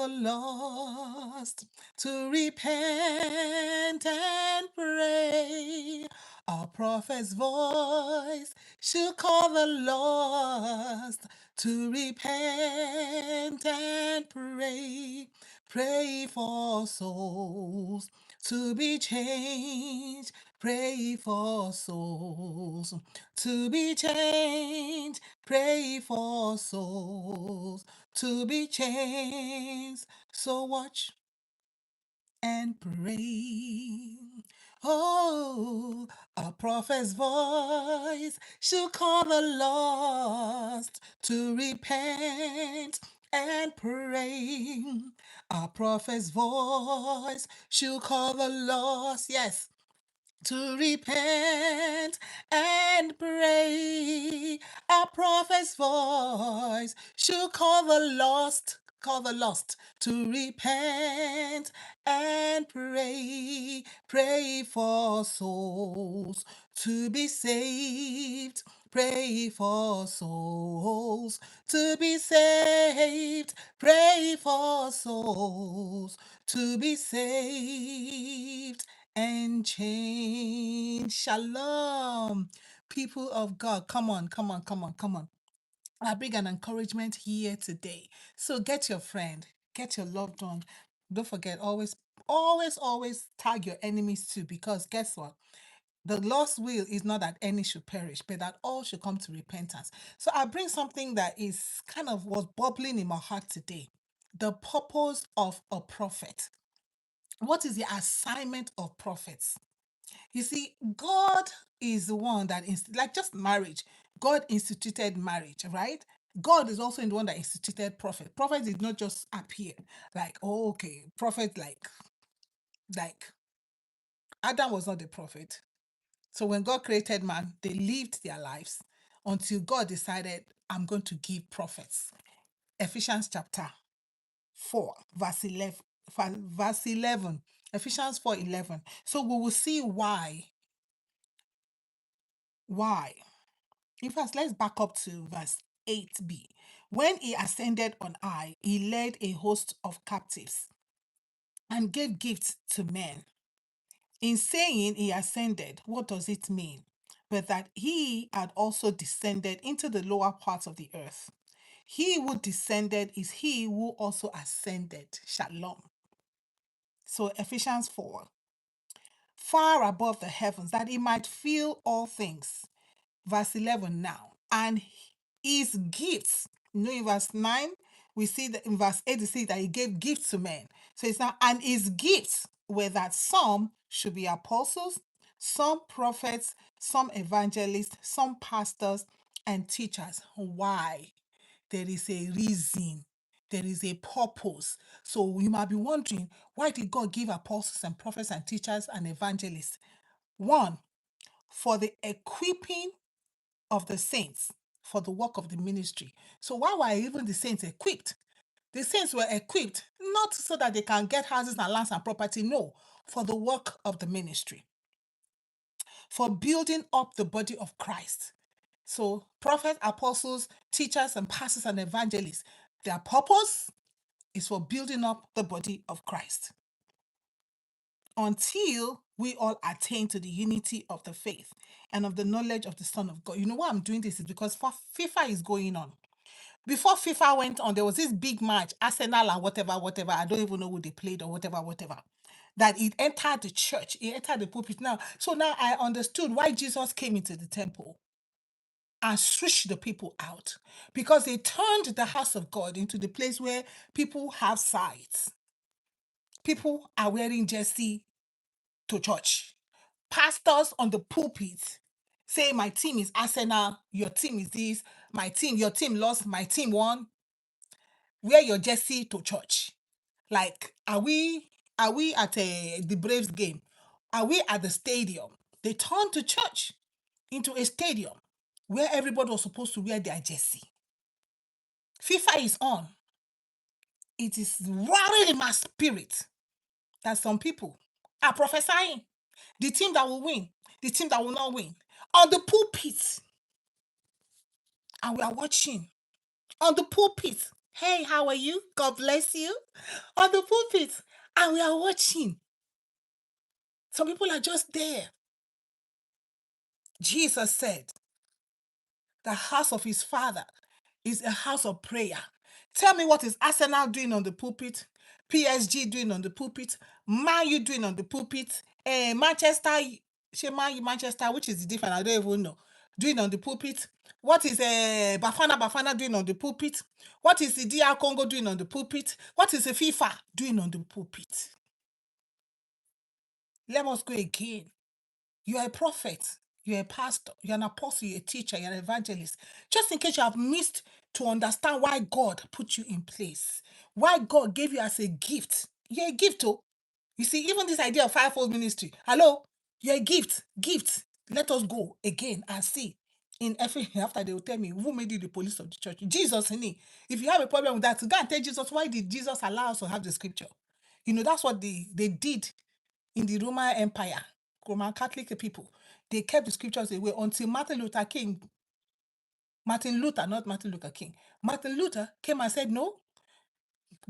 the lost to repent and pray. Our prophet's voice should call the lost to repent and pray. Pray for souls to be changed. Pray for souls to be changed. Pray for souls to be changed. So watch and pray. Oh, a prophet's voice should call the lost to repent and pray. A prophet's voice should call the lost, yes, to repent and pray. A prophet's voice should call the lost to repent and pray. Pray for souls to be saved. Pray for souls to be saved. Pray for souls to be saved and change. Shalom. People of God, come on, come on, come on, come on. I bring an encouragement here today. So get your friend, get your loved one. Don't forget, always tag your enemies too, because guess what? The Lord's will is not that any should perish, but that all should come to repentance. So I bring something that is kind of was bubbling in my heart today. The purpose of a prophet. What is the assignment of prophets? You see, God is the one that like just marriage. God instituted marriage, right? God is also in the one that instituted prophet. Prophet did not just appear like, oh, okay, prophet like Adam was not the prophet. So when God created man, they lived their lives until God decided, I'm going to give prophets. Ephesians chapter 4, verse 11. Verse 11. Ephesians 4:11. So we will see why. Why? In fact, let's back up to verse 8b. When he ascended on high, he led a host of captives and gave gifts to men. In saying he ascended, what does it mean? But that he had also descended into the lower parts of the earth. He who descended is he who also ascended. Shalom. So Ephesians 4, far above the heavens, that he might fill all things. Verse 11 now. And his gifts, in verse 9, we see that in verse 8, we see that he gave gifts to men. So it's now, and his gifts were that some should be apostles, some prophets, some evangelists, some pastors, and teachers. Why? There is a reason. There is a purpose. So you might be wondering, why did God give apostles and prophets and teachers and evangelists? One, for the equipping of the saints for the work of the ministry. So why were even the saints equipped? The saints were equipped not so that they can get houses and lands and property, no, for the work of the ministry, for building up the body of Christ. So prophets, apostles, teachers, and pastors and evangelists, their purpose is for building up the body of Christ until we all attain to the unity of the faith and of the knowledge of the Son of God. You know why I'm doing this is because FIFA is going on. Before FIFA went on, there was this big match, Arsenal and whatever. I don't even know who they played or whatever. That it entered the church, it entered the pulpit now. So now I understood why Jesus came into the temple and switched the people out. Because they turned the house of God into the place where people have sides. People are wearing jersey to church. Pastors on the pulpit say, my team is Arsenal, your team is this, your team lost, my team won. Wear your jersey to church. Like, are we at the Braves game? Are we at the stadium? They turned to church into a stadium where everybody was supposed to wear their jersey. FIFA is on. It is worrying in my spirit that some people are prophesying the team that will win, the team that will not win, on the pulpit. And we are watching on the pulpit. Hey, how are you? God bless you. On the pulpit, and we are watching. Some people are just there. Jesus said, the house of his father is a house of prayer. Tell me, what is Arsenal doing on the pulpit? PSG doing on the pulpit? Man U doing on the pulpit? Manchester, Manchester, which is different, I don't even know, doing on the pulpit? What is Bafana doing on the pulpit? What is the DR Congo doing on the pulpit? What is the FIFA doing on the pulpit? Let us go again. You are a prophet, you're a pastor, you're an apostle, you're a teacher, you're an evangelist. Just in case you have missed to understand why God put you in place, why God gave you as a gift. You're a gift, oh. You see, even this idea of fivefold ministry, hello, you're a gift. Gift. Let us go again and see. In every after they will tell me who made you the police of the church. Jesus in it. If you have a problem with that, go and tell Jesus, why did Jesus allow us to have the scripture? You know, that's what they did in the Roman Empire, Roman Catholic people. They kept the scriptures away until Martin Luther King, not Martin Luther King. Martin Luther came and said, no,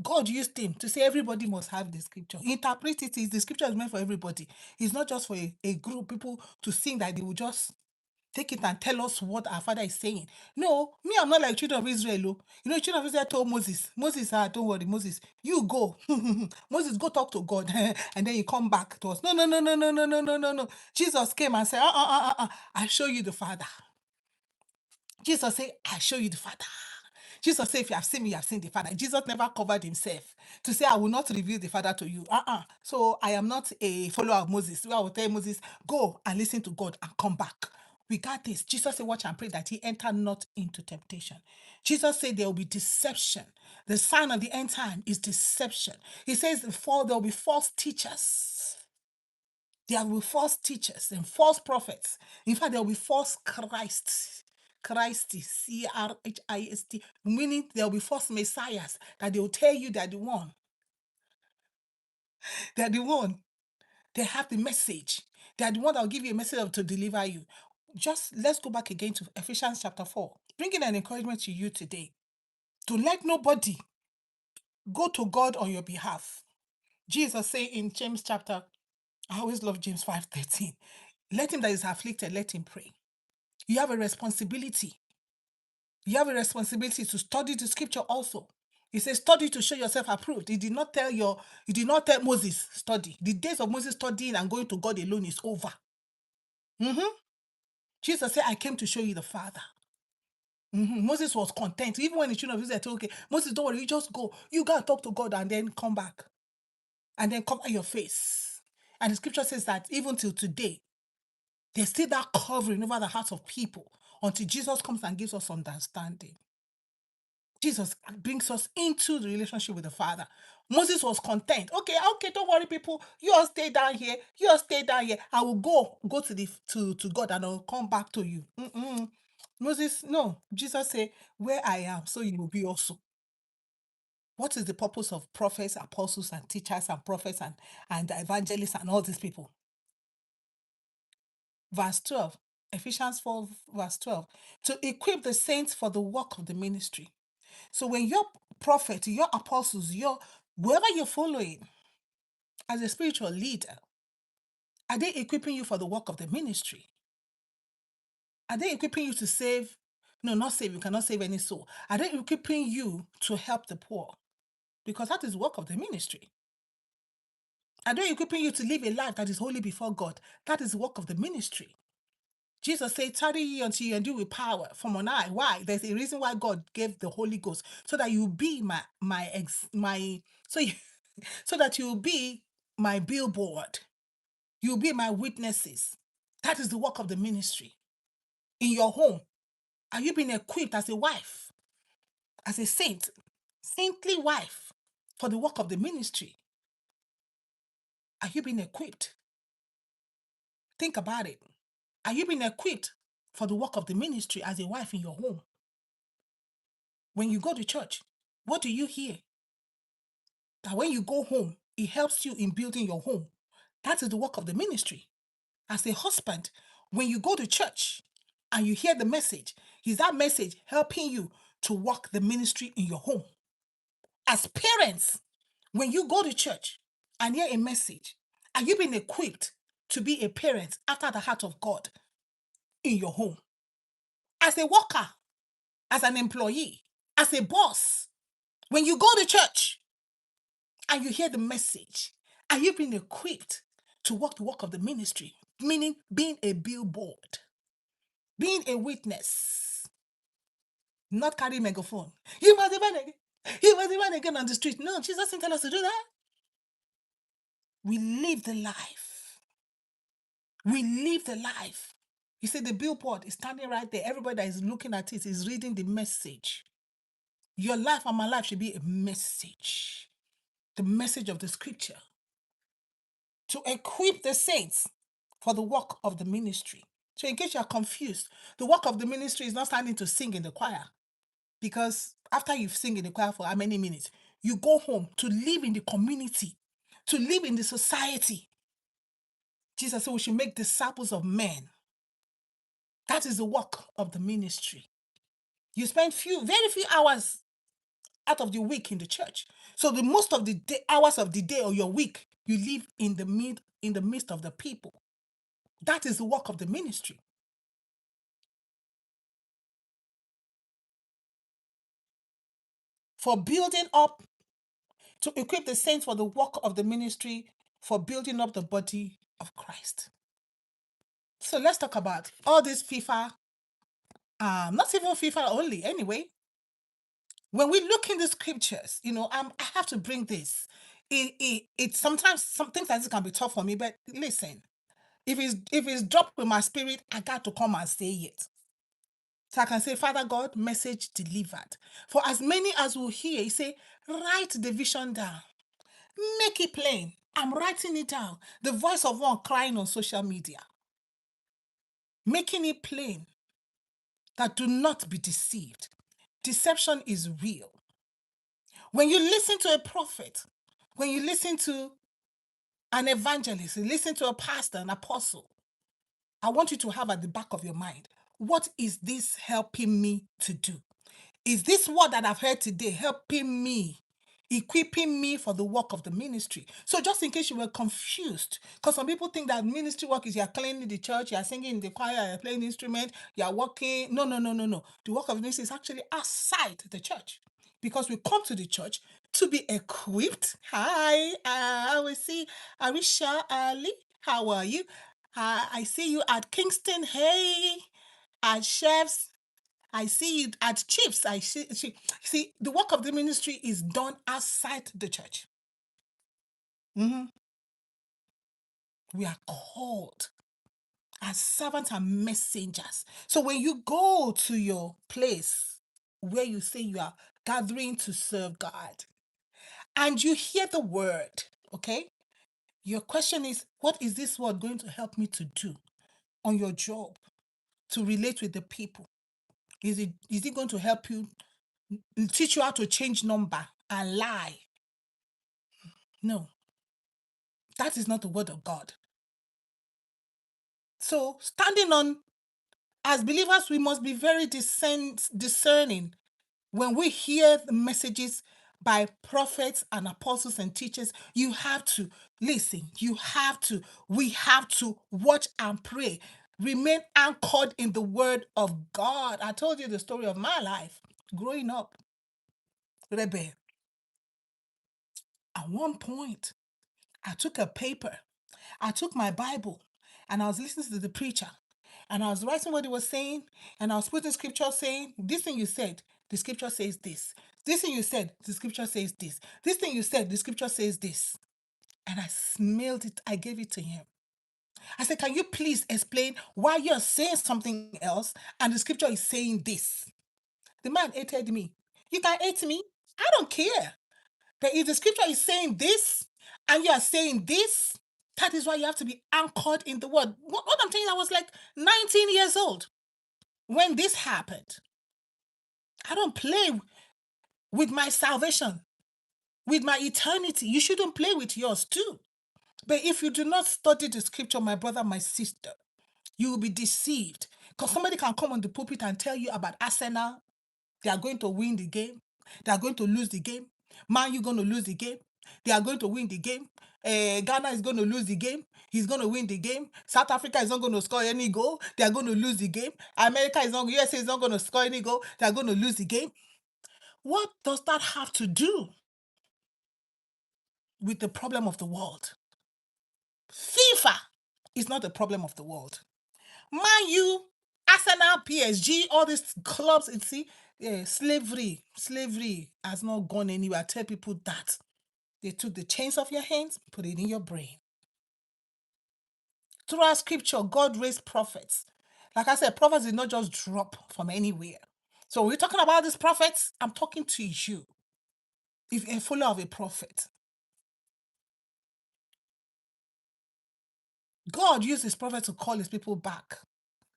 God used him to say everybody must have the scripture. Interpret it. The scripture is meant for everybody. It's not just for a group of people to sing that they will just take it and tell us what our father is saying. No, me, I'm not like children of Israel. Oh. You know, children of Israel told Moses, don't worry, Moses, you go. Moses, go talk to God. And then you come back to us. No, no, no, no, no, no, no, no, no, no. Jesus came and said, I show you the Father. Jesus said, I show you the Father. Jesus said, if you have seen me, you have seen the Father. Jesus never covered himself to say, I will not reveal the Father to you. So I am not a follower of Moses. So I will tell Moses, go and listen to God and come back. We got this. Jesus said, watch and pray that he enter not into temptation. Jesus said there will be deception. The sign of the end time is deception. He says there will be false teachers. There will be false teachers and false prophets. In fact, there will be false Christs. Christ, Christ, meaning there will be false messiahs that they will tell you they're the one. They're the one. They have the message. They're the one that will give you a message to deliver you. Just let's go back again to Ephesians chapter 4. Bringing an encouragement to you today. To let nobody go to God on your behalf. Jesus said in James chapter, I always love James 5:13. Let him that is afflicted, let him pray. You have a responsibility. You have a responsibility to study the scripture also. He says, study to show yourself approved. He did not tell Moses, study. The days of Moses studying and going to God alone is over. Jesus said, I came to show you the Father. Moses was content. Even when the children of Israel said, okay, Moses, don't worry, you just go. You go and talk to God and then come back. And then cover your face. And the scripture says that even till today, there's still that covering over the hearts of people until Jesus comes and gives us understanding. Jesus brings us into the relationship with the Father. Moses was content. Okay, don't worry, people. You all stay down here. You all stay down here. I will go to God and I'll come back to you. Moses, no. Jesus said, where I am, so you will be also. What is the purpose of prophets, apostles, and teachers, and prophets, and evangelists, and all these people? Verse 12, Ephesians 4, verse 12, to equip the saints for the work of the ministry. So when your prophet, your apostles, whoever you're following as a spiritual leader, are they equipping you for the work of the ministry? Are they equipping you to save? No, not save. You cannot save any soul. Are they equipping you to help the poor? Because that is the work of the ministry. Are they equipping you to live a life that is holy before God? That is the work of the ministry. Jesus said, tarry ye until you endure with power from on high. Why? There's a reason why God gave the Holy Ghost, so that you be so that you will be my billboard. You'll be my witnesses. That is the work of the ministry. In your home, are you being equipped as a wife, as a saintly wife, for the work of the ministry? Are you being equipped? Think about it. Are you being equipped for the work of the ministry as a wife in your home? When you go to church, what do you hear? That when you go home, it helps you in building your home. That is the work of the ministry. As a husband, when you go to church and you hear the message, is that message helping you to work the ministry in your home? as parents, when you go to church and hear a message, are you being equipped to be a parent after the heart of God in your home? As a worker, as an employee, as a boss, when you go to church and you hear the message, are you being equipped to walk the walk of the ministry? Meaning being a billboard, being a witness, not carry megaphone. You must be born again. You must be born again on the street. No, Jesus didn't tell us to do that. We live the life. We live the life. You see, the billboard is standing right there. Everybody that is looking at it is reading the message. Your life and my life should be a message. The message of the scripture. To equip the saints for the work of the ministry. So in case you are confused, the work of the ministry is not standing to sing in the choir. Because after you've sing in the choir for how many minutes, you go home to live in the community, to live in the society. Jesus said we should make disciples of men. That is the work of the ministry. You spend very few hours out of the week in the church. So the most of the hours of the day or your week, you live in the midst of the people. That is the work of the ministry. For building up, to equip the saints for the work of the ministry, for building up the body of Christ. So let's talk about all this FIFA, not even FIFA only, anyway. When we look in the scriptures, I have to bring this. It sometimes some things like this can be tough for me, but listen, if it's dropped with my spirit, I got to come and say it. So I can say, Father God, message delivered. For as many as will hear, he say, write the vision down. Make it plain. I'm writing it down. The voice of one crying on social media. Making it plain that do not be deceived. Deception is real. When you listen to a prophet, when you listen to an evangelist, you listen to a pastor, an apostle, I want you to have at the back of your mind, what is this helping me to do? Is this word that I've heard today helping me, equipping me for the work of the ministry? So just in case you were confused, because some people think that ministry work is you're cleaning the church, you're singing in the choir, you're playing instrument, you're working. No. The work of the ministry is actually outside the church. Because we come to the church to be equipped. Hi, I will see Arisha Ali. How are you? I see you at Kingston. Hey, at Chefs. I see you at Chiefs. I see the work of the ministry is done outside the church. We are called as servants and messengers. So when you go to your place where you say you are gathering to serve God and you hear the word, okay? Your question is, what is this word going to help me to do on your job to relate with the people? Is it going to help you, teach you how to change number and lie? No, that is not the word of God. So as believers, we must be very discerning when we hear the messages by prophets and apostles and teachers. You have to listen. We have to watch and pray. Remain anchored in the word of God. I told you the story of my life growing up. Rebel. At one point, I took a paper, I took my Bible, and I was listening to the preacher, and I was writing what he was saying, and I was putting scripture saying, this thing you said, the scripture says this. This thing you said, the scripture says this. This thing you said, the scripture says this. And I smelled it, I gave it to him. I said, can you please explain why you're saying something else and the scripture is saying this? The man hated me. You can hate me. I don't care. But if the scripture is saying this and you are saying this, that is why you have to be anchored in the word. What I'm telling you, I was like 19 years old when this happened. I don't play with my salvation, with my eternity. You shouldn't play with yours too. But if you do not study the scripture, my brother, my sister, you will be deceived. Because somebody can come on the pulpit and tell you about Arsenal. They are going to win the game. They are going to lose the game. Man, you're going to lose the game. They are going to win the game. Ghana is going to lose the game. He's going to win the game. South Africa is not going to score any goal. They are going to lose the game. America is not, USA is not going to score any goal. They are going to lose the game. What does that have to do with the problem of the world? FIFA is not the problem of the world. Man U, Arsenal, PSG, all these clubs, see, slavery has not gone anywhere. I tell people that. They took the chains off your hands, put it in your brain. Throughout scripture, God raised prophets. Like I said, prophets did not just drop from anywhere. So we're talking about these prophets. I'm talking to you. If you're a follower of a prophet, God used his prophet to call his people back.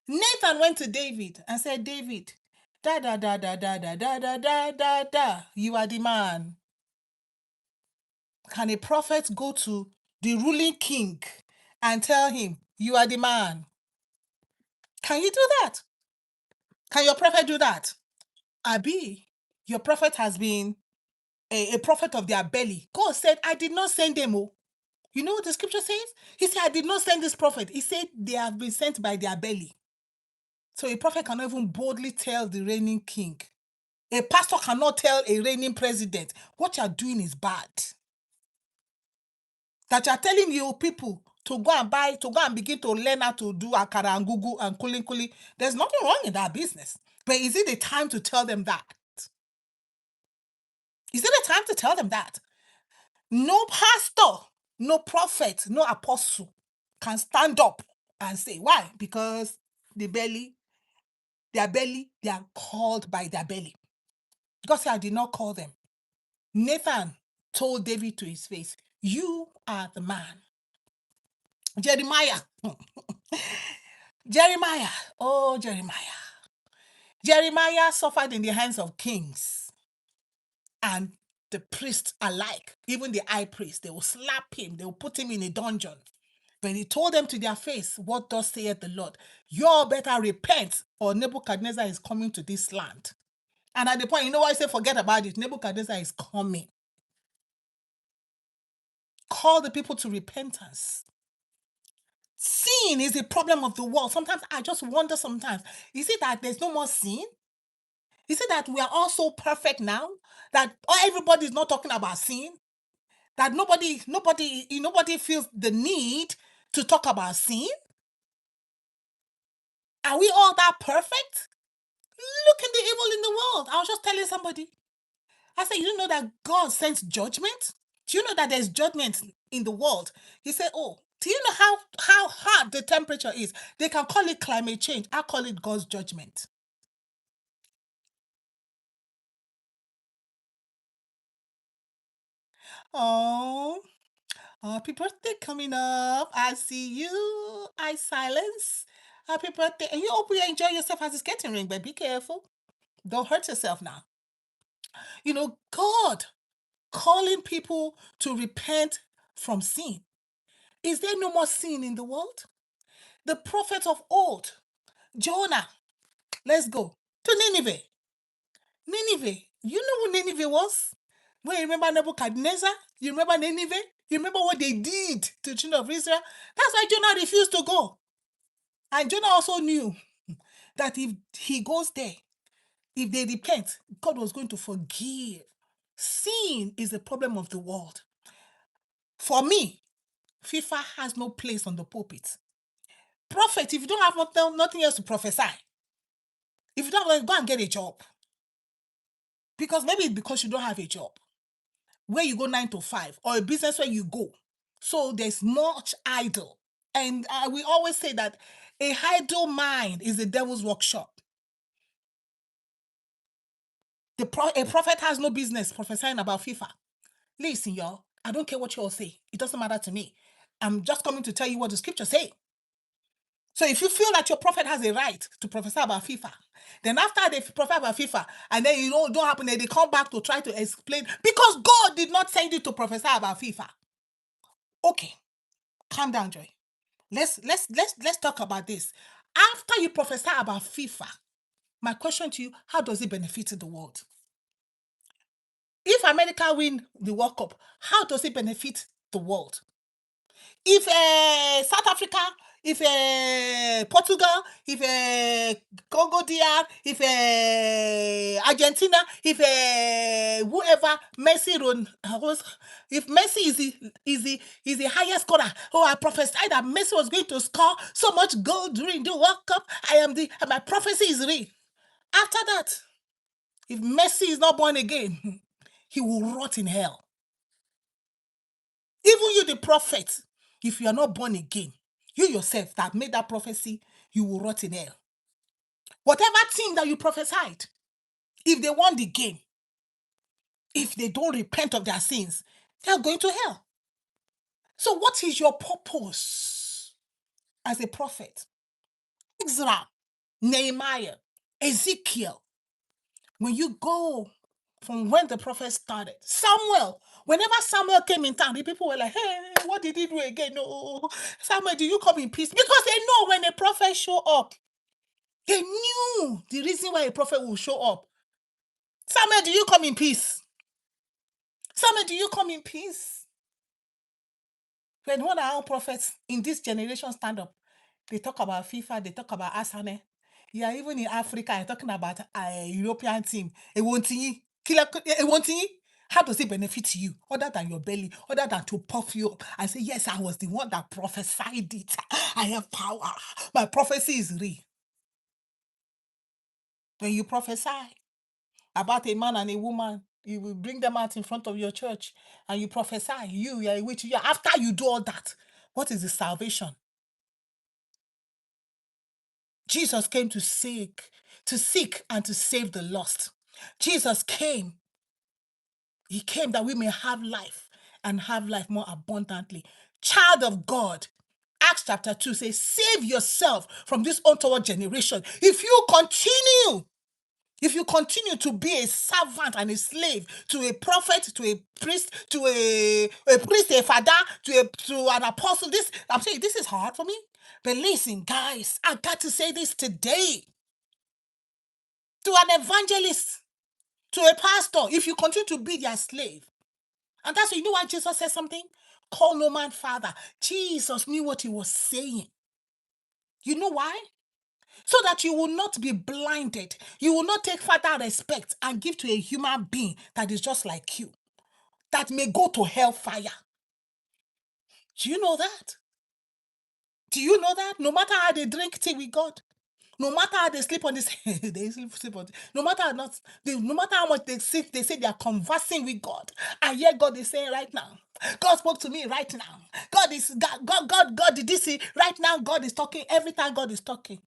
Nathan went to David and said, David, da da da da da da da da da da da, you are the man. Can a prophet go to the ruling king and tell him, you are the man? Can you do that? Can your prophet do that? Abi, your prophet has been a prophet of their belly. God said, I did not send them. Oh. You know what the scripture says? He said, I did not send this prophet. He said they have been sent by their belly. So a prophet cannot even boldly tell the reigning king. A pastor cannot tell a reigning president, what you're doing is bad. That you're telling you people to go and begin to learn how to do akara and gugu and kuli. There's nothing wrong in that business. But is it the time to tell them that? Is it the time to tell them that? No pastor, no prophet, no apostle can stand up and say, why? Because their belly, they are called by their belly. God said, I did not call them. Nathan told David to his face, you are the man. Jeremiah. Oh, Jeremiah suffered in the hands of kings and the priests alike, even the high priest. They will slap him, they will put him in a dungeon. But he told them to their face, what thus saith the Lord? You all better repent, or Nebuchadnezzar is coming to this land. And at the point, you know why I say forget about it? Nebuchadnezzar is coming. Call the people to repentance. Sin is the problem of the world. Sometimes I just wonder is it that there's no more sin? Is it that we are all so perfect now that everybody is not talking about sin? That nobody feels the need to talk about sin? Are we all that perfect? Look at the evil in the world. I was just telling somebody. I said, you know that God sends judgment? Do you know that there's judgment in the world? He said, oh, do you know how hot the temperature is? They can call it climate change. I call it God's judgment. Oh, happy birthday coming up. I see you. I silence. Happy birthday. And you hope you enjoy yourself as it's getting ring, but be careful. Don't hurt yourself now. You know, God calling people to repent from sin. Is there no more sin in the world? The prophets of old, Jonah, let's go to Nineveh. Nineveh, you know who Nineveh was? When you remember Nebuchadnezzar, you remember Nineveh, you remember what they did to the children of Israel. That's why Jonah refused to go. And Jonah also knew that if he goes there, if they repent, God was going to forgive. Sin is the problem of the world. For me, FIFA has no place on the pulpit. Prophet, if you don't have nothing else to prophesy, if you don't have, go and get a job. Because maybe it's because you don't have a job where you go 9 to 5 or a business where you go. So there's much idle. And we always say that a idle mind is the devil's workshop. A prophet has no business prophesying about FIFA. Listen, y'all, I don't care what you all say. It doesn't matter to me. I'm just coming to tell you what the scripture say. So if you feel that your prophet has a right to prophesy about FIFA, then after they prophesy about FIFA, and then you don't happen, then they come back to try to explain, because God did not send you to prophesy about FIFA. Okay, calm down, Joy. Let's talk about this. After you prophesy about FIFA, my question to you, how does it benefit the world? If America win the World Cup, how does it benefit the world? If South Africa, if Portugal, if Congo DR, if Argentina, if whoever Messi if Messi is the highest scorer, I prophesied that Messi was going to score so much goal during the World Cup. My prophecy is real. After that, if Messi is not born again, he will rot in hell. Even you, the prophet, if you are not born again, you yourself that made that prophecy, you will rot in hell. Whatever team that you prophesied, if they won the game, if they don't repent of their sins, they are going to hell. So what is your purpose as a prophet? Ezra, Nehemiah, Ezekiel, when you go from when the prophet started, Samuel, whenever Samuel came in town, the people were like, hey, what did he do again? No, Samuel, do you come in peace? Because they know when a prophet show up, they knew the reason why a prophet will show up. Samuel, do you come in peace? Samuel, do you come in peace? When one of our prophets in this generation stand up, they talk about FIFA, they talk about Asane. Yeah, even in Africa, I'm talking about a European team. How does it benefit you other than your belly, other than to puff you up and say, yes, I was the one that prophesied it. I have power. My prophecy is real. When you prophesy about a man and a woman, you will bring them out in front of your church and you prophesy. You are a witch. After you do all that, what is the salvation? Jesus came to seek and to save the lost. Jesus came. He came that we may have life and have life more abundantly. Child of God, Acts chapter 2 says, save yourself from this untoward generation. If you continue to be a servant and a slave to a prophet, to a priest, to a priest, a father, to an apostle, I'm saying this is hard for me. But listen, guys, I got to say this today. To an evangelist, to a pastor, if you continue to be their slave. And that's why, you know why Jesus said something? Call no man father. Jesus knew what he was saying. You know why? So that you will not be blinded. You will not take father respect and give to a human being that is just like you, that may go to hellfire. Do you know that? Do you know that? No matter how they drink tea with God, no matter how they sleep on this, no matter how much they say they are conversing with God. I hear God is saying right now. God spoke to me right now. God did this see right now. God is talking every time God is talking.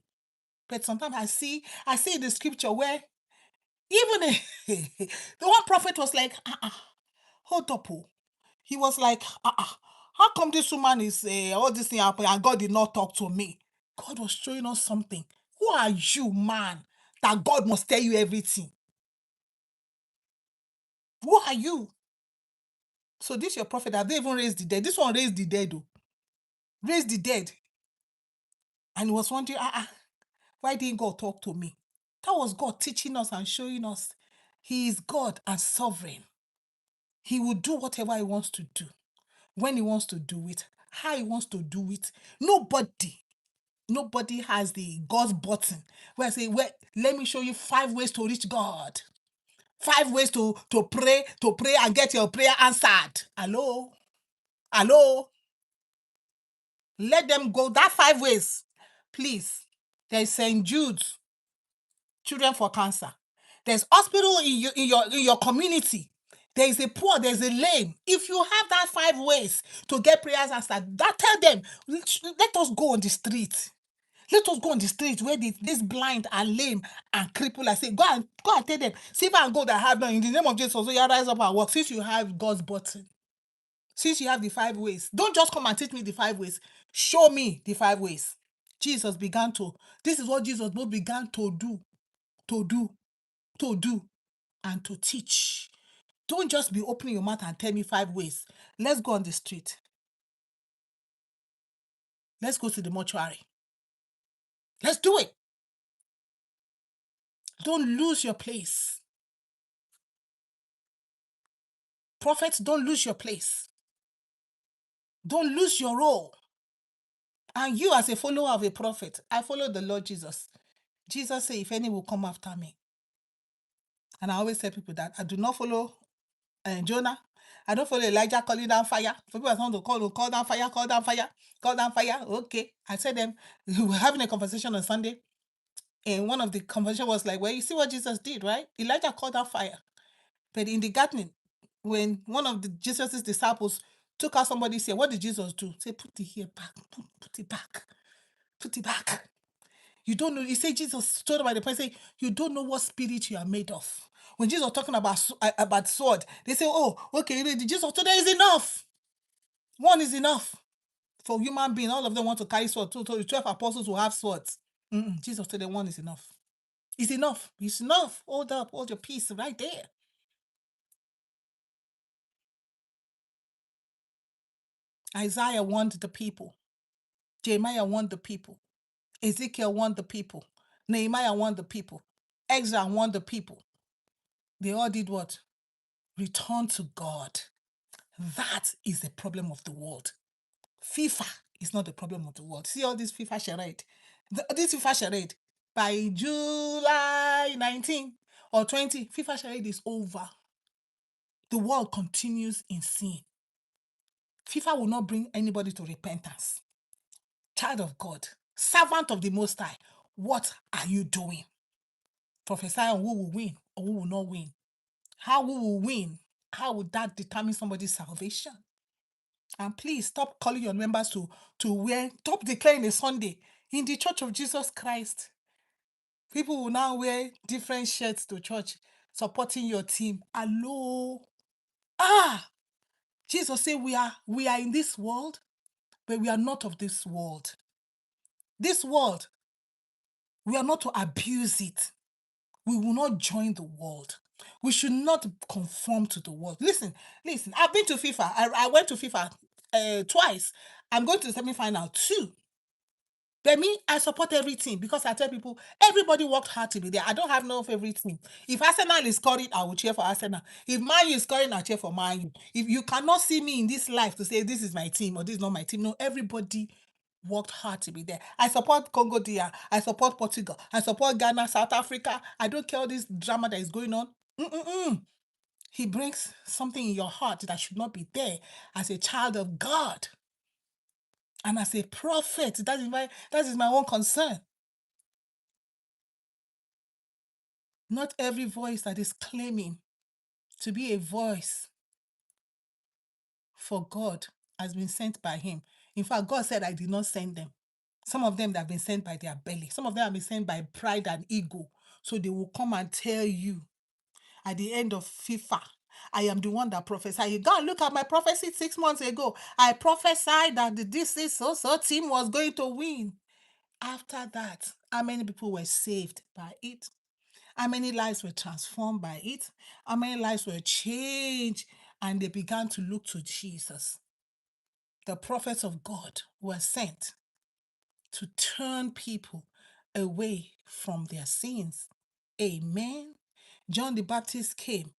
But sometimes I see in the scripture where even the one prophet was like, hold up, he was like, how come this woman is all this thing happening and God did not talk to me? God was showing us something. Who are you, man, that God must tell you everything? Who are you? So this your prophet that they even raised the dead. This one raised the dead, though. Raised the dead. And he was wondering, why didn't God talk to me? That was God teaching us and showing us he is God and sovereign. He will do whatever he wants to do, when he wants to do it, how he wants to do it. Nobody has the God button where I say, well, let me show you 5 ways to reach God. 5 ways to pray and get your prayer answered. Hello? Let them go. That 5 ways, please. There's St. Jude's Children for Cancer. There's hospital in your community. There is a poor, there's a lame. If you have that 5 ways to get prayers answered, tell them, let us go on the street. Let us go on the street where this blind and lame and crippled. I say, go and tell them, silver and gold I have now in the name of Jesus. So you rise up and walk. Since you have God's button, since you have the 5 ways, don't just come and teach me the 5 ways. Show me the 5 ways. This is what Jesus both began to do, and to teach. Don't just be opening your mouth and tell me 5 ways. Let's go on the street. Let's go to the mortuary. Let's do it. Don't lose your place. Prophets, don't lose your place. Don't lose your role. And you, as a follower of a prophet, I follow the Lord Jesus. Jesus said, if any will come after me. And I always tell people that I do not follow Jonah. I don't follow Elijah calling down fire. People are trying to call down fire, call down fire, call down fire. Okay. I said them, we were having a conversation on Sunday. And one of the conversation was like, well, you see what Jesus did, right? Elijah called down fire. But in the gardening, when one of the Jesus' disciples took out somebody's ear, what did Jesus do? Say, put the ear back, put it back, put it back. You don't know. He said Jesus told about the person, say, you don't know what spirit you are made of. When Jesus was talking about sword, they say, oh, okay, Jesus told them is enough. One is enough for human being. All of them want to carry sword. So 12 apostles will have swords. Jesus told them one is enough. It's enough. It's enough. Hold up. Hold your peace right there. Isaiah warned the people. Jeremiah warned the people. Ezekiel warned the people. Nehemiah warned the people. Ezra warned the people. They all did what? Return to God. That is the problem of the world. FIFA is not the problem of the world. See all this FIFA charade. This FIFA charade, by July 19 or 20, FIFA charade is over. The world continues in sin. FIFA will not bring anybody to repentance. Child of God, servant of the Most High, what are you doing? Prophesy on who will win or who will not win. How we will win, how would that determine somebody's salvation? And please stop calling your members to wear, stop declaring a Sunday. In the Church of Jesus Christ, people will now wear different shirts to church, supporting your team. Hello. Jesus said we are in this world, but we are not of this world. This world, we are not to abuse it. We will not join the world. We should not conform to the world. Listen. I've been to FIFA. I went to FIFA twice. I'm going to the semi-final too. But me, I support every team because I tell people, everybody worked hard to be there. I don't have no favorite team. If Arsenal is scoring, I will cheer for Arsenal. If Man U is scoring, I'll cheer for Man U. If you cannot see me in this life to say this is my team or this is not my team, no, everybody worked hard to be there. I support Congo DR. I support Portugal. I support Ghana, South Africa. I don't care all this drama that is going on. He brings something in your heart that should not be there as a child of God. And as a prophet, that is my own concern. Not every voice that is claiming to be a voice for God has been sent by him. In fact, God said, I did not send them. Some of them that have been sent by their belly. Some of them have been sent by pride and ego. So they will come and tell you at the end of FIFA, I am the one that prophesied. God, look at my prophecy 6 months ago. I prophesied that this is so team was going to win. After that, how many people were saved by it? How many lives were transformed by it? How many lives were changed and they began to look to Jesus? The prophets of God were sent to turn people away from their sins. Amen. John the Baptist came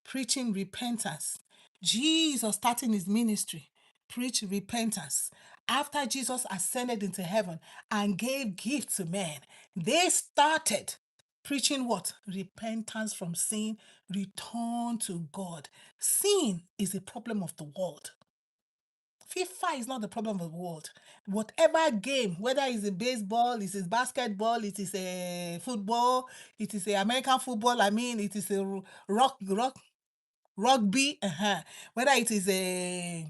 preaching repentance. Jesus, starting his ministry, preached repentance. After Jesus ascended into heaven and gave gifts to men, they started preaching what? Repentance from sin, return to God. Sin is a problem of the world. FIFA is not the problem of the world. Whatever game, whether it's a baseball, it is basketball, it is a football, it is a American football, it is a rugby, whether it is a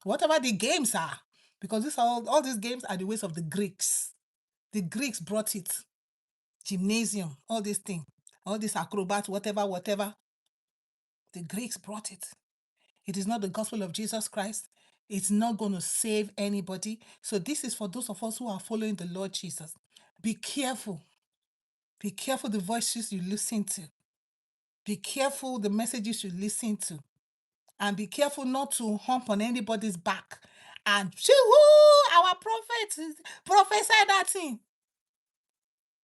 whatever the games are, because all these games are the ways of the Greeks. The Greeks brought it. Gymnasium, all these things, all these acrobats, whatever. The Greeks brought it. It is not the gospel of Jesus Christ. It's not going to save anybody. So this is for those of us who are following the Lord Jesus. Be careful. Be careful the voices you listen to. Be careful the messages you listen to. And be careful not to hump on anybody's back. And, our prophet prophesied that thing.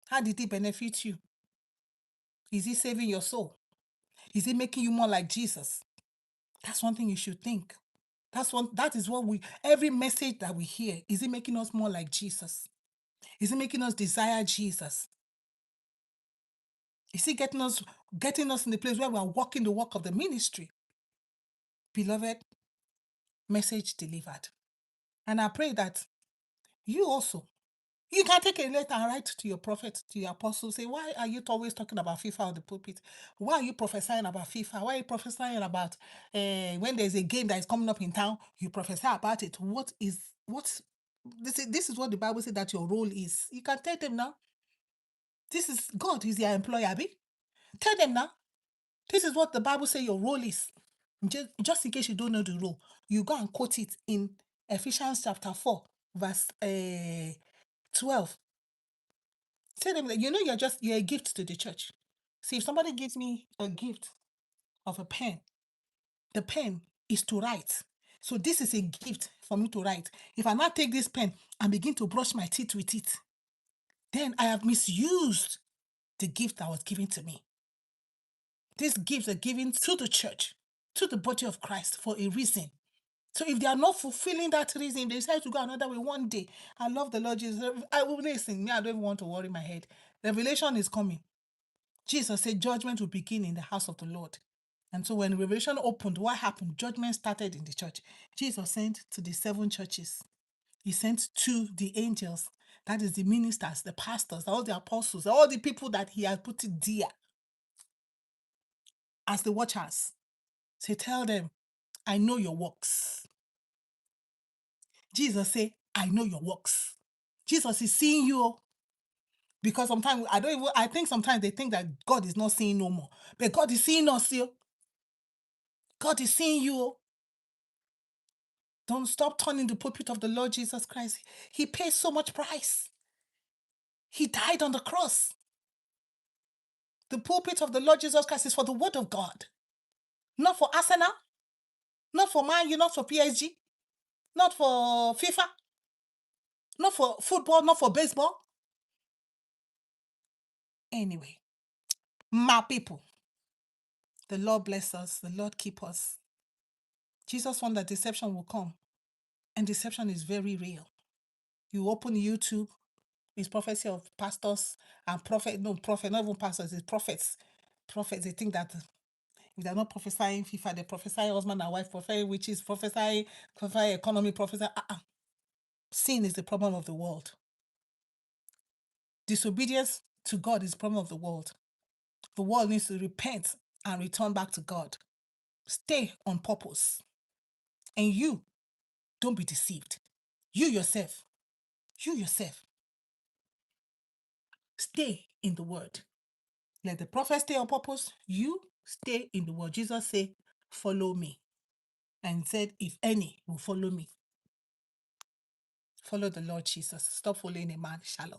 How did it benefit you? Is it saving your soul? Is it making you more like Jesus? That's one thing you should think. That is what every message that we hear, is it making us more like Jesus? Is it making us desire Jesus? Is it getting us in the place where we are walking the work of the ministry? Beloved, message delivered. And I pray that you also, you can take a letter and write to your prophet, to your apostle, say, why are you always talking about FIFA on the pulpit? Why are you prophesying about FIFA? Why are you prophesying about when there's a game that is coming up in town, you prophesy about it? This is what the Bible said that your role is. You can tell them now. This is God is your employer, Abi. Tell them now. This is what the Bible says your role is. Just in case you don't know the role, you go and quote it in Ephesians chapter 4, verse 12. Tell them that you're a gift to the church. See, if somebody gives me a gift of a pen, the pen is to write. So this is a gift for me to write. If I now take this pen and begin to brush my teeth with it, then I have misused the gift that was given to me. These gifts are given to the church, to the body of Christ for a reason. So if they are not fulfilling that reason, they decide to go another way one day. I love the Lord Jesus. I will listen. Me, I don't even want to worry my head. Revelation is coming. Jesus said judgment will begin in the house of the Lord. And so when Revelation opened, what happened? Judgment started in the church. Jesus sent to the 7 churches. He sent to the angels. That is the ministers, the pastors, all the apostles, all the people that he had put it there as the watchers. So tell them, I know your works. Jesus said, I know your works. Jesus is seeing you. Because sometimes I think sometimes they think that God is not seeing no more. But God is seeing us still. God is seeing you. Don't stop turning the pulpit of the Lord Jesus Christ. He paid so much price. He died on the cross. The pulpit of the Lord Jesus Christ is for the word of God. Not for Arsenal. Not for Man U, not for PSG. Not for FIFA. Not for football, not for baseball. Anyway, my people, the Lord bless us. The Lord keep us. Jesus warned that deception will come. And deception is very real. You open YouTube, it's prophecy of pastors and not even pastors, it's prophets. Prophets, they think that if they're not prophesying FIFA, they prophesy husband and wife, prophesy witches, prophesy economy, prophesy. Sin is the problem of the world. Disobedience to God is the problem of the world. The world needs to repent and return back to God. Stay on purpose. And you, don't be deceived. You yourself, stay in the word. Let the prophet stay on purpose. You stay in the word. Jesus said, follow me. And said, if any will follow me, follow the Lord Jesus. Stop following a man. Shalom.